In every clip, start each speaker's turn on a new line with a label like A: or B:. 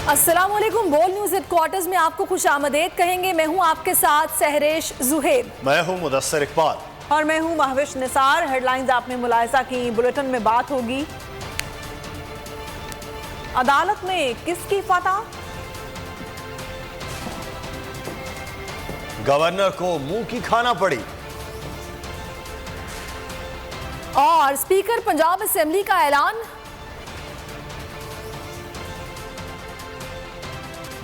A: अस्सलामुअलैकुम। बोल news headquarters में आपको खुशामदीद कहेंगे। मैं हूं आपके साथ सहरेश जुहेब।
B: मैं हूं मुदस्सिर इकबाल
C: और मैं हूं महविश निसार। हेडलाइंस आपने मुलाहिजा की, बुलेटिन में बात होगी। अदालत में किसकी फतह?
B: गवर्नर को मुंह की खाना पड़ी।
A: और स्पीकर पंजाब असेंबली का ऐलान।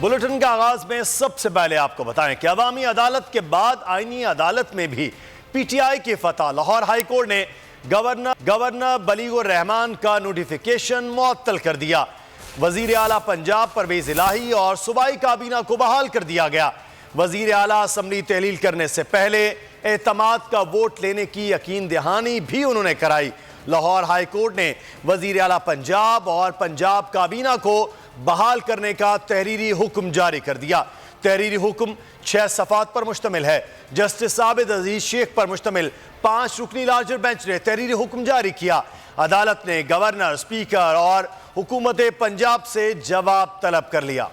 B: बुलेटिन के आगाज में सबसे पहले आपको बताएं कि अवामी अदालत के बाद आईनी अदालत में भी पीटीआई की फतह। लाहौर हाई कोर्ट ने गवर्नर बलीगुर रहमान का नोटिफिकेशन मुअत्तल कर दिया। वजीर आला पंजाब परवेज इलाही और सूबाई काबीना को बहाल कर दिया गया। वजीर आला असम्बली तहलील करने से पहले एतमाद का वोट लेने की यकीन दहानी भी उन्होंने कराई। लाहौर हाई कोर्ट ने वजीर आला पंजाब और पंजाब काबीना को बहाल करने का तहरीरी हुक्म जारी कर दिया। तहरीरी हुक्म 6 सफ़ात पर मुश्तमिल है। जस्टिस आबिद अजीज शेख पर मुश्तमिल 5 रुकनी लार्जर बेंच ने तहरीरी हुक्म जारी किया। अदालत ने गवर्नर, स्पीकर और हुकूमत पंजाब से जवाब तलब कर लिया।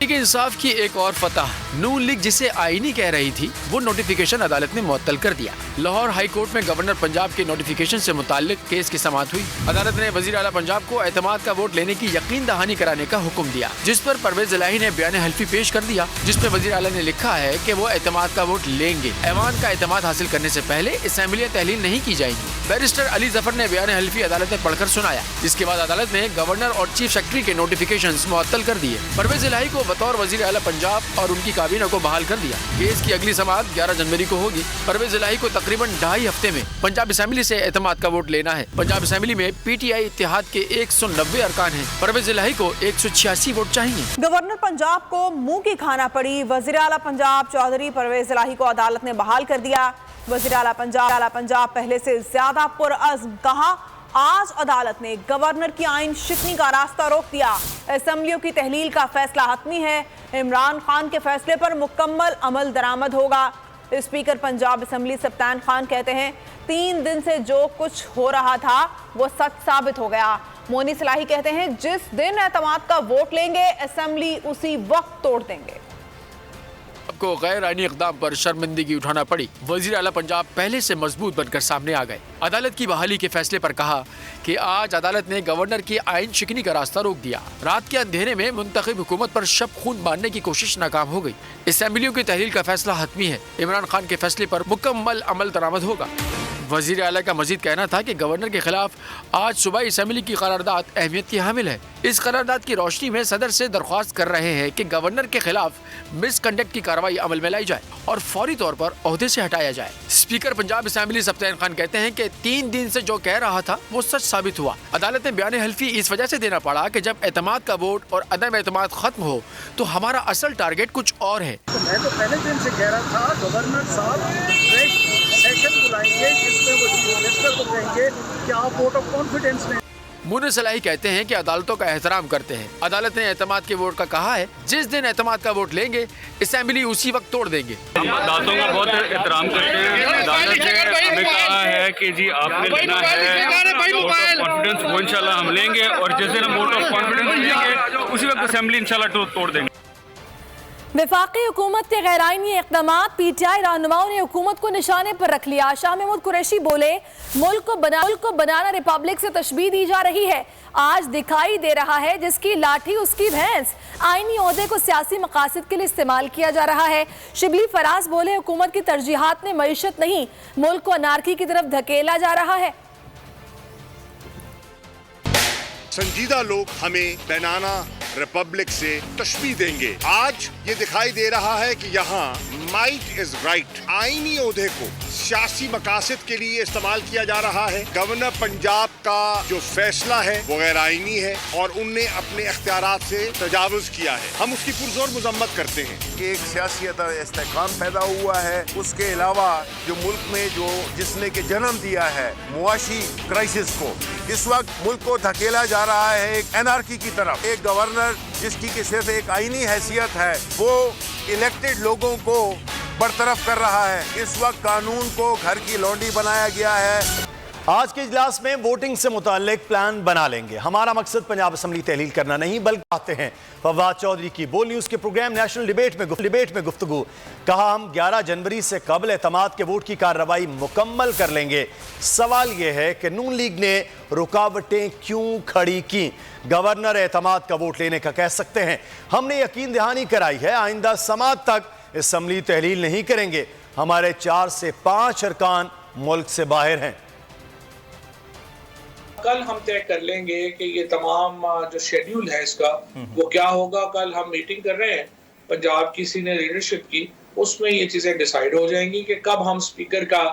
D: इंसाफ की एक और फतह। नून लीग जिसे आईनी कह रही थी, वो नोटिफिकेशन अदालत ने मुअत्तल कर दिया। लाहौर हाई कोर्ट में गवर्नर पंजाब के नोटिफिकेशन से मुताल्लिक केस की समाअत हुई। अदालत ने वजीर आला पंजाब को एतमाद का वोट लेने की यकीन दहानी कराने का हुक्म दिया, जिस पर परवेज इलाही ने बयान हल्फी पेश कर दिया, जिसमें वजीर आला ने लिखा है कि वो एतमाद का वोट लेंगे। ऐवान का एतमाद हासिल करने से पहले असेंबलियां तहलील नहीं की जाएंगी। बैरिस्टर अली जफर ने बयान हल्फी अदालत में पढ़कर सुनाया। इसके बाद अदालत ने गवर्नर और चीफ सेक्रेटरी के नोटिफिकेशन मुअत्तल कर दिए। परवेज इलाही को बतौर वजीर आला पंजाब और उनकी काबीना को बहाल कर दिया। केस की अगली समाअत 11 जनवरी को होगी। परवेज इलाही को तकरीबन 2.5 हफ्ते में पंजाब असेंबली से एतमाद का वोट लेना है। पंजाब असेंबली में पीटीआई इत्तेहाद के 190 अरकान हैं। परवेज इलाही को 186 वोट चाहिए।
C: गवर्नर पंजाब को मुंह की खाना पड़ी। वजीर आला पंजाब चौधरी परवेज इलाही को अदालत ने बहाल कर दिया। वजीर आला पंजाब पहले से ज्यादा पुरअज़्म। कहा, आज अदालत ने गवर्नर की आइन शिकनी का रास्ता रोक दिया। असेंबलियों की तहलील का फैसला हतमी है। इमरान खान के फैसले पर मुकम्मल अमल दरामद होगा। स्पीकर पंजाब असेंबली सप्तान खान कहते हैं, 3 दिन से जो कुछ हो रहा था वो सच साबित हो गया। मोनी सलाही कहते हैं, जिस दिन एतमाद का वोट लेंगे असेंबली उसी वक्त तोड़ देंगे।
D: को गैर आईनी इक़दाम पर शर्मिंदगी उठाना पड़ी। वजीर आला पंजाब पहले से मजबूत बनकर सामने आ गए। अदालत की बहाली के फैसले पर कहा कि आज अदालत ने गवर्नर की आइन शिकनी का रास्ता रोक दिया। रात के अंधेरे में मुंतखब हुकूमत पर शब खून बांधने की कोशिश नाकाम हो गई। असेंबलियों की तहलील का फैसला हतमी है। इमरान खान के फैसले पर मुकम्मल अमल दरामद होगा। वजीर आला का मजीद कहना था कि गवर्नर के खिलाफ आज सूबाई असेंबली की करारदाद अहमियत की हामिल है। इस करारदाद की रोशनी में सदर से दरख्वास्त कर रहे हैं कि गवर्नर के खिलाफ मिसकंडक्ट की कार्रवाई अमल में लाई जाए और फौरी तौर पर ओहदे से हटाया जाए। स्पीकर पंजाब असेंबली सप्तान खान कहते हैं कि 3 दिन से जो कह रहा था वो सच साबित हुआ। अदालत ने बयान हल्फी इस वजह से देना पड़ा कि जब एतमाद का वोट और अदम एतमाद खत्म हो तो हमारा असल टारगेट कुछ और है।
E: तो मैं तो पहले दिन से कह रहा था गवर्नर साहब सेशन बुलाएंगे जिसमें वो चीफ मिनिस्टर को कहेंगे कि आप वोट ऑफ कॉन्फिडेंस में।
D: मुन सलाही कहते हैं कि अदालतों का एहतराम करते हैं। अदालत ने एतमाद के वोट का कहा है, जिस दिन एतमाद का वोट लेंगे असेंबली उसी वक्त तोड़ देंगे।
F: हम अदालतों का बहुत एहतराम करते हैं। अदालत ने हमें कहा है कि जी आपने लेना है वोट ऑफ कॉन्फिडेंस, वो इंशाल्लाह हम लेंगे और जिस दिन हम वोट ऑफ कॉन्फिडेंस लेंगे उसी वक्त असेंबली इंशाल्लाह तोड़ देंगे।
A: वफाकी हुकूमत के गैर आईनी इक़दामात। पीटीआई रहनुमाओं ने हुकूमत को निशाने पर रख लिया। शाह महमूद कुरैशी बोले, मुल्क को बनाना रिपब्लिक से तशबीह दी जा रही है। आज दिखाई दे रहा है जिसकी लाठी उसकी भैंस। आईनी ओहदे को सियासी मकासद के लिए इस्तेमाल किया जा रहा है। शिबली फराज बोले, हुकूमत की तरजीहात में मईशत नहीं, मुल्क को अनारकी की तरफ धकेला जा रहा है।
G: संजीदा लोग हमें बनाना रिपब्लिक से तशबीह देंगे। आज ये दिखाई दे रहा है कि यहाँ माइट इज राइट। आईनी ओहदे को सियासी मकासद के लिए इस्तेमाल किया जा रहा है। गवर्नर पंजाब का जो फैसला है वो गैर आईनी है और उनने अपने इख्तियारात से तजावुज किया है। हम उसकी पुरजोर मजम्मत करते हैं कि एक सियासी इस्तेहकाम पैदा हुआ है। उसके अलावा जो मुल्क में जो जिसने के जन्म दिया है मुआशी क्राइसिस को, इस वक्त मुल्क को धकेला जा रहा है एक एनार्की की तरफ। एक गवर्नर जिसकी कि सिर्फ एक आईनी हैसियत है, वो इलेक्टेड लोगों को बरतरफ कर रहा है। इस वक्त कानून को घर की लौंडी बनाया गया है।
B: आज के इजलास में वोटिंग से मुताल्लिक प्लान बना लेंगे। हमारा मकसद पंजाब असम्बली तहलील करना नहीं बल्कि आते हैं। फवाद चौधरी की बोल न्यूज़ के प्रोग्राम नेशनल डिबेट में गुफ्तगू। कहा हम 11 जनवरी से कबल एतमाद के वोट की कार्रवाई मुकम्मल कर लेंगे। सवाल यह है कि नून लीग ने रुकावटें क्यों खड़ी की। गवर्नर एतमाद का वोट लेने का कह सकते हैं। हमने यकीन दहानी कराई है आइंदा समात तक असम्बली तहलील नहीं करेंगे। हमारे 4 से 5 अरकान मुल्क से बाहर हैं।
H: कल हम तय कर लेंगे कि ये तमाम जो शेड्यूल है इसका वो क्या होगा। कल हम मीटिंग कर रहे हैं पंजाब की सीनियर लीडरशिप की, उसमें ये चीजें डिसाइड हो जाएंगी कि कब हम स्पीकर का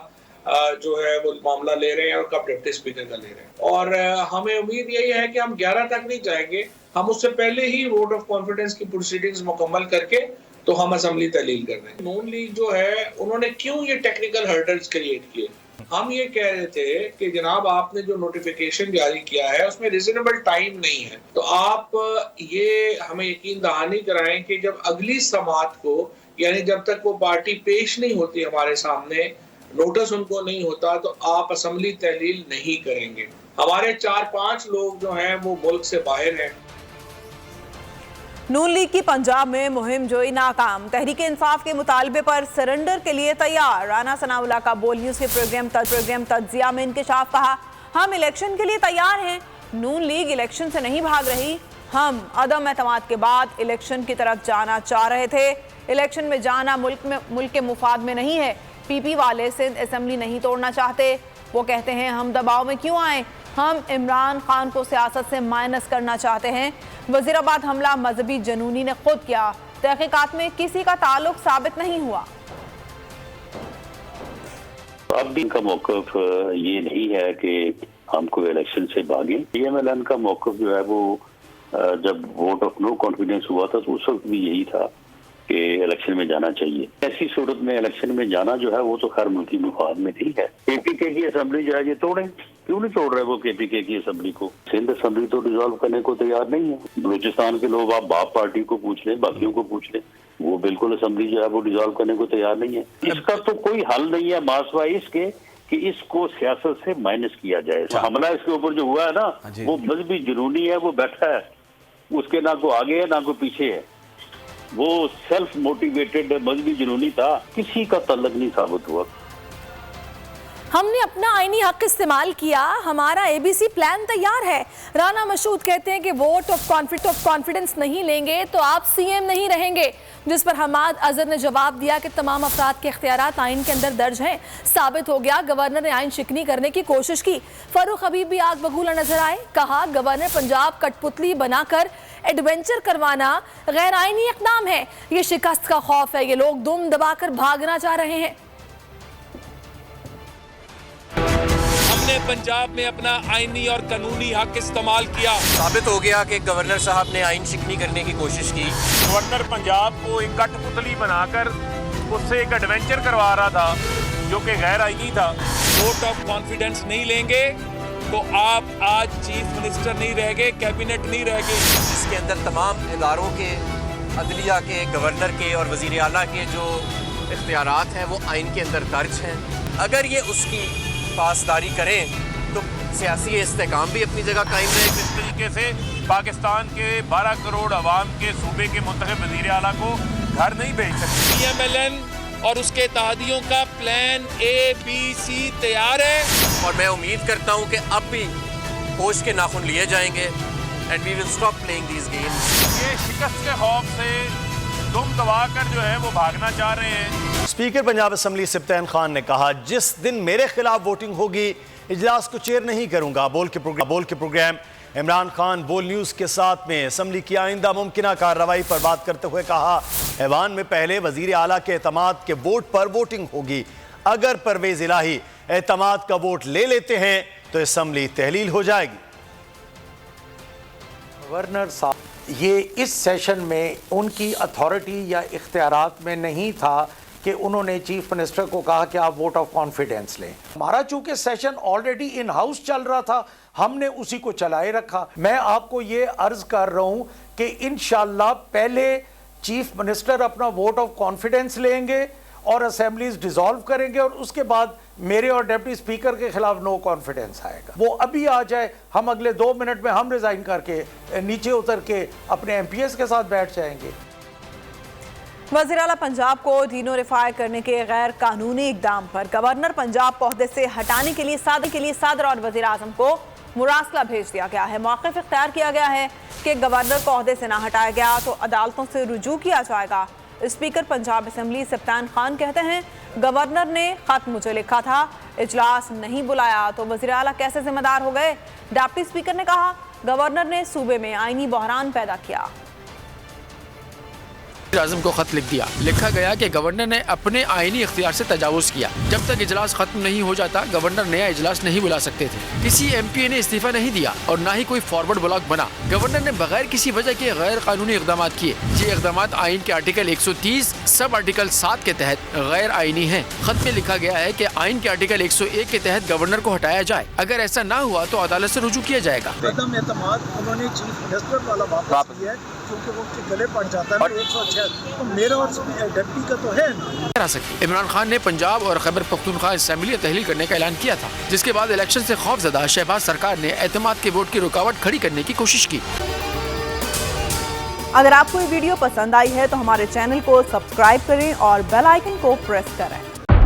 H: जो है वो मामला ले रहे हैं और कब डिप्टी स्पीकर का ले रहे हैं। और हमें उम्मीद यही है कि हम 11 तक नहीं जाएंगे, हम उससे पहले ही वोट ऑफ कॉन्फिडेंस की प्रोसीडिंग्स मुकम्मल करके तो हम असेंबली तहलील कर रहे हैं। नून लीग जो है उन्होंने क्यों ये टेक्निकल हर्डल्स क्रिएट किए। हम ये कह रहे थे कि जनाब आपने जो नोटिफिकेशन जारी किया है उसमें रिजनेबल टाइम नहीं है, तो आप ये हमें यकीन दहानी कराएं कि जब अगली समात को, यानी जब तक वो पार्टी पेश नहीं होती हमारे सामने, नोटिस उनको नहीं होता, तो आप असेंबली तहलील नहीं करेंगे। हमारे 4-5 लोग जो हैं वो मुल्क से बाहर हैं।
C: नून लीग की पंजाब में मुहिम जोई नाकाम। तहरीक इंसाफ के मुतालबे पर सरेंडर के लिए तैयार। राना सनाउल्लाह का बोल न्यूज़ के प्रोग्राम तज्जिया में इंकशाफ। कहा हम इलेक्शन के लिए तैयार हैं। नून लीग इलेक्शन से नहीं भाग रही, हम अदम एतमाद के बाद इलेक्शन की तरफ जाना चाह रहे थे। इलेक्शन में जाना मुल्क के मुफाद में नहीं है। पीपी वाले सिंध असेंबली नहीं तोड़ना चाहते। वो कहते हैं हम दबाव में क्यों आए, हम इमरान खान को सियासत से माइनस करना चाहते हैं। वजीराबाद हमला मजहबी जनूनी ने खुद किया। तहकीकात में किसी का ताल्लुक साबित नहीं हुआ।
I: अब भी का मौकफ ये नहीं है कि हम कोई इलेक्शन से भागें। PMLN का मौकफ जो है वो जब वोट ऑफ नो कॉन्फिडेंस हुआ था तो उस वक्त भी यही था कि इलेक्शन में जाना चाहिए। ऐसी सूरत में इलेक्शन में जाना जो है वो तो खैर मुल्की मुफाद में नहीं है। KPK की असेंबली जो है ये तोड़ें, क्यों नहीं तोड़ रहे वो KPK की असेंबली को। सिंध असेंबली तो डिसॉल्व करने को तैयार नहीं है। बलूचिस्तान के लोग आप बाप पार्टी को पूछ लें, बाकियों को पूछ लें, वो बिल्कुल असेंबली जो है वो डिसॉल्व करने को तैयार नहीं है। इसका तो कोई हल नहीं है मासवाए इसके कि इसको सियासत से माइनस किया जाए। हमला इसके ऊपर जो हुआ है ना वो मजहबी जुनूनी है, वो बैठा है, उसके ना को आगे है ना को पीछे है, वो सेल्फ मोटिवेटेड मजहबी जुनूनी था, किसी का तल्लक नहीं साबित हुआ।
A: हमने अपना आईनी हक इस्तेमाल किया, हमारा ABC प्लान तैयार है। राना मशहूद कहते हैं कि वोट ऑफ कॉन्फिडेंस नहीं लेंगे तो आप CM नहीं रहेंगे, जिस पर हमाद अजहर ने जवाब दिया कि तमाम अफराद के इख्तियारात आइन के अंदर दर्ज हैं। साबित हो गया गवर्नर ने आइन शिकनी करने की कोशिश की। फरूख हबीब भी आग बगूला नजर आए। कहा गवर्नर पंजाब कठपुतली बनाकर एडवेंचर करवाना गैर आइनी इक़दाम है। ये शिकस्त का खौफ है, ये लोग दुम दबाकर भागना चाह रहे हैं।
J: हमने पंजाब में अपना आईनी और कानूनी हक इस्तेमाल किया।
K: साबित हो गया कि गवर्नर साहब ने आइन शिकनी करने की कोशिश की।
L: गवर्नर पंजाब को एक कठपुतली बनाकर उससे एक एडवेंचर करवा रहा था जो कि गैर आईनी था।
J: वोट ऑफ कॉन्फिडेंस नहीं लेंगे तो आप आज चीफ मिनिस्टर नहीं रहेंगे, कैबिनेट नहीं रहेंगे।
K: इसके अंदर तमाम इदारों के, अदलिया के, गवर्नर के और वजीर आला के जो इख्तियारात हैं वो आइन के अंदर दर्ज हैं। अगर ये उसकी पासदारी करें तो सियासी इस्तेकाम भी अपनी जगह कायम रहे।
L: इस तरीके से पाकिस्तान के 12 करोड़ अवाम के सूबे के मुंतखब वज़ीर आला को घर नहीं भेज सकते।
J: PMLN और उसके इत्तेहादियों का प्लान ABC तैयार है
K: और मैं उम्मीद करता हूं कि अब भी होश के नाखून लिए जाएंगे and we will stop playing these games.
L: ये शिकस्त के खौफ से दुम दबाकर जो है वो भागना चाह रहे हैं।
B: स्पीकर पंजाब असम्बली सिब्तैन खान ने कहा जिस दिन मेरे खिलाफ वोटिंग होगी इजलास को चेयर नहीं करूंगा। बोल के प्रोग्राम इमरान खान बोल न्यूज़ के साथ में असम्बली की आइंदा मुमकिन कार्रवाई पर बात करते हुए कहा ऐवान में पहले वजीर आला के एतमाद के वोट पर वोटिंग होगी। अगर परवेज इलाही एतमाद का वोट ले लेते हैं तो असम्बली तहलील हो जाएगी।
M: गवर्नर साहब ये इस सेशन में उनकी अथॉरिटी या इख्तियारात में नहीं था कि उन्होंने चीफ मिनिस्टर को कहा कि आप वोट ऑफ कॉन्फिडेंस लें। हमारा चूंकि सेशन ऑलरेडी इन हाउस चल रहा था, हमने उसी को चलाए रखा। मैं आपको ये अर्ज कर रहा हूं कि इंशाअल्लाह पहले चीफ मिनिस्टर अपना वोट ऑफ कॉन्फिडेंस लेंगे और असेंबलीज डिसॉल्व करेंगे और उसके बाद मेरे और डिप्टी स्पीकर के खिलाफ नो कॉन्फिडेंस आएगा। वो अभी आ जाए, हम अगले 2 मिनट में हम रिजाइन करके नीचे उतर के अपने एमपीएस के साथ बैठ जाएंगे।
C: वज़ीर आला पंजाब को डीनोटिफाई करने के गैर कानूनी इकदाम पर गवर्नर पंजाब को ओहदे से हटाने के लिए सदर और वज़ीर आज़म को मुरासला भेज दिया गया है। मौक़िफ़ इख्तियार किया गया है कि गवर्नर को ओहदे से ना हटाया गया तो अदालतों से रुजू किया जाएगा। स्पीकर पंजाब असम्बली सप्तान खान कहते हैं, गवर्नर ने खत मुझे लिखा था, इजलास नहीं बुलाया तो वज़ीर आला कैसे जिम्मेदार हो गए। डिप्टी स्पीकर ने कहा, गवर्नर ने सूबे में आईनी बहरान पैदा किया।
D: आज़म को खत लिख दिया। लिखा गया कि गवर्नर ने अपने आईनी इख्तियार से तजावुज़ किया। जब तक इजलास खत्म नहीं हो जाता गवर्नर नया इजलास नहीं बुला सकते थे। किसी एमपी ने इस्तीफा नहीं दिया और ना ही कोई फॉरवर्ड ब्लॉक बना। गवर्नर ने बगैर किसी वजह के गैर कानूनी इकदाम किए। ये इकदाम आइन के आर्टिकल 130 सब आर्टिकल 7 के तहत गैर आईनी है। खत में लिखा गया है कि आइन के आर्टिकल 101 के तहत गवर्नर को हटाया जाए। अगर ऐसा ना हुआ तो अदालत से रुजू किया जाएगा।
E: उन्होंने चीफ मिनिस्टर वाला वापस किया है क्योंकि वो गले पड़ जाता है 106 तो मेरा और डिप्टी का तो है ना।
D: इमरान खान ने पंजाब और खैबर पख्तूनख्वा असेंबली तहलील करने का ऐलान किया था, जिसके बाद इलेक्शन से खौफजदा शहबाज सरकार ने एतमाद के वोट की रुकावट खड़ी करने की कोशिश की।
C: अगर आपको ये वीडियो पसंद आई है तो हमारे चैनल को सब्सक्राइब करें और बेल आइकन को प्रेस करें।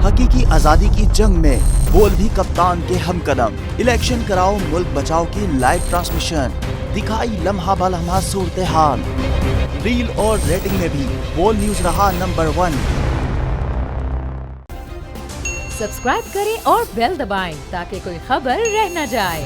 N: हकीकी आजादी की जंग में बोल भी कप्तान के हमकदम। इलेक्शन कराओ मुल्क बचाओ की लाइव ट्रांसमिशन दिखाई लम्हा बलम्हा सूरत हाल। रील और रेटिंग में भी बोल न्यूज रहा नंबर 1।
O: सब्सक्राइब करें और बेल दबाएं ताकि कोई खबर रह न जाए।